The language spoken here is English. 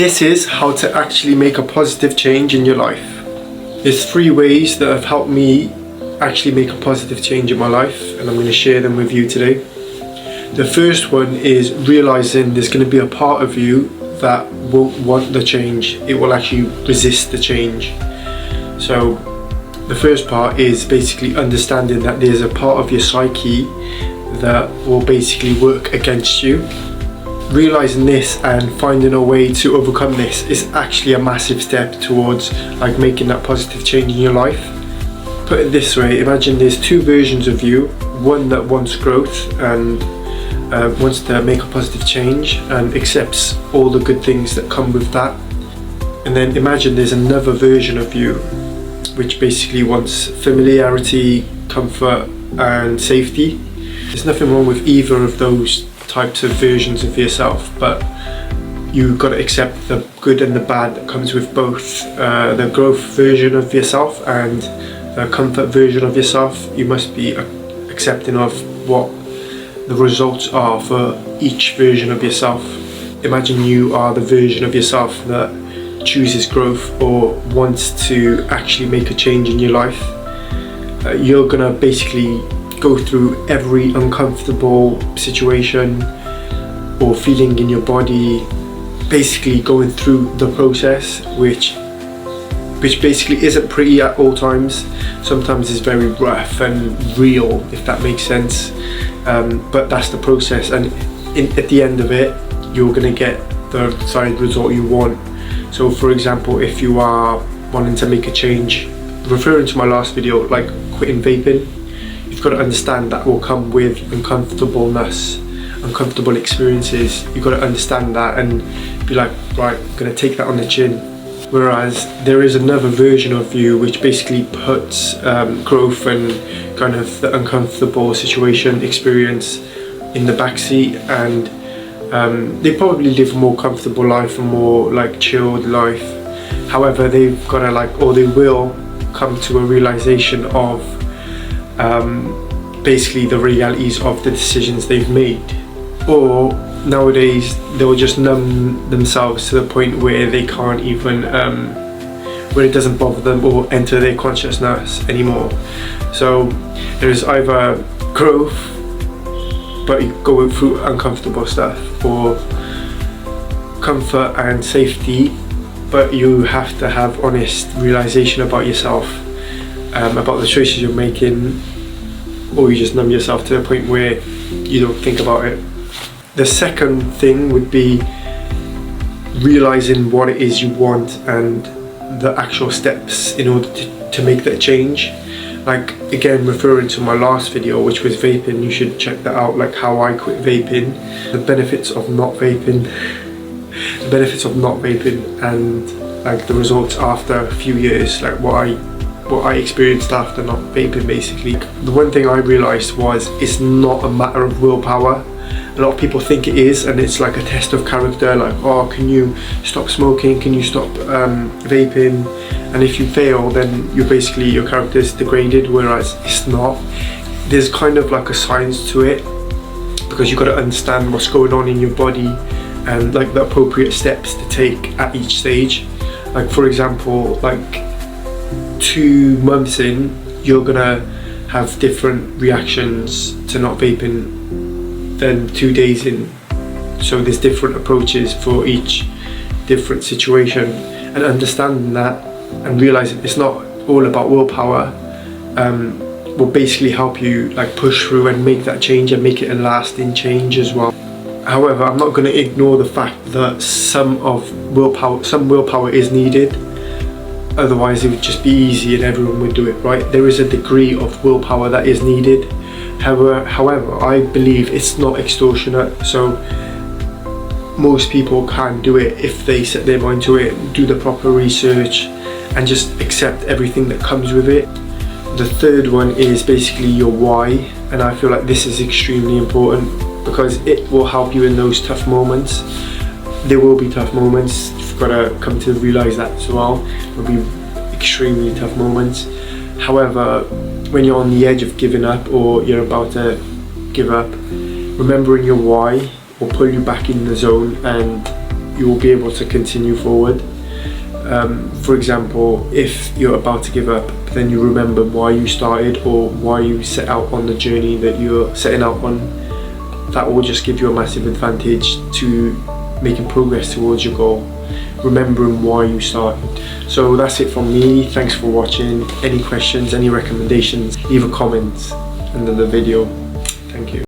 This is how to actually make a positive change in your life. There's 3 ways that have helped me actually make a positive change in my life, and I'm going to share them with you today. The first one is realizing there's going to be a part of you that won't want the change. It will actually resist the change. So the first part is basically understanding that there's a part of your psyche that will basically work against you. Realizing this and finding a way to overcome this is actually a massive step towards making that positive change in your life. Put it this way, imagine there's 2 versions of you, one that wants growth and wants to make a positive change and accepts all the good things that come with that. And then imagine there's another version of you which basically wants familiarity, comfort and safety. There's nothing wrong with either of those types of versions of yourself, but you've got to accept the good and the bad that comes with both. The growth version of yourself and the comfort version of yourself, you must be accepting of what the results are for each version of yourself. Imagine you are the version of yourself that chooses growth or wants to actually make a change in your life. You're gonna basically go through every uncomfortable situation or feeling in your body, basically going through the process, which basically isn't pretty at all times. Sometimes it's very rough and real, if that makes sense, but that's the process, and at the end of it you're going to get the desired result you want. So for example, if you are wanting to make a change, referring to my last video, like quitting vaping, you've got to understand that will come with uncomfortableness, uncomfortable experiences. You've got to understand that and be like, right, I'm going to take that on the chin. Whereas there is another version of you which basically puts growth and kind of the uncomfortable situation experience in the backseat, and they probably live a more comfortable life, a more chilled life. However, they've got to or they will come to a realization of basically the realities of the decisions they've made, or nowadays they'll just numb themselves to the point where they can't even where it doesn't bother them or enter their consciousness anymore. So there's either growth but you go through uncomfortable stuff, or comfort and safety but you have to have honest realization about yourself, about the choices you're making, or you just numb yourself to the point where you don't think about it. The second thing would be realizing what it is you want and the actual steps in order to make that change. Again, referring to my last video, which was vaping, you should check that out, how I quit vaping, the benefits of not vaping, and the results after a few years, what I experienced after not vaping. Basically, the one thing I realized was it's not a matter of willpower. A lot of people think it is, and it's like a test of character, oh, can you stop smoking, can you stop vaping, and if you fail then your character is degraded, whereas it's not. There's kind of a science to it, because you've got to understand what's going on in your body and the appropriate steps to take at each stage. For example, 2 months in, you're gonna have different reactions to not vaping than 2 days in. So there's different approaches for each different situation, and understanding that and realizing it's not all about willpower will basically help you push through and make that change and make it a lasting change as well. However, I'm not going to ignore the fact that some willpower is needed. Otherwise it would just be easy and everyone would do it, right? There is a degree of willpower that is needed. However, I believe it's not extortionate, so most people can do it if they set their mind to it, do the proper research and just accept everything that comes with it. The third one is basically your why, and I feel like this is extremely important because it will help you in those tough moments. There will be tough moments, you've got to come to realize that as well. There will be extremely tough moments. However, when you're on the edge of giving up or you're about to give up, remembering your why will pull you back in the zone and you will be able to continue forward. For example, if you're about to give up, but then you remember why you started or why you set out on the journey that you're setting out on, that will just give you a massive advantage to making progress towards your goal, remembering why you started. So that's it from me. Thanks for watching. Any questions, any recommendations, leave a comment under the video. Thank you.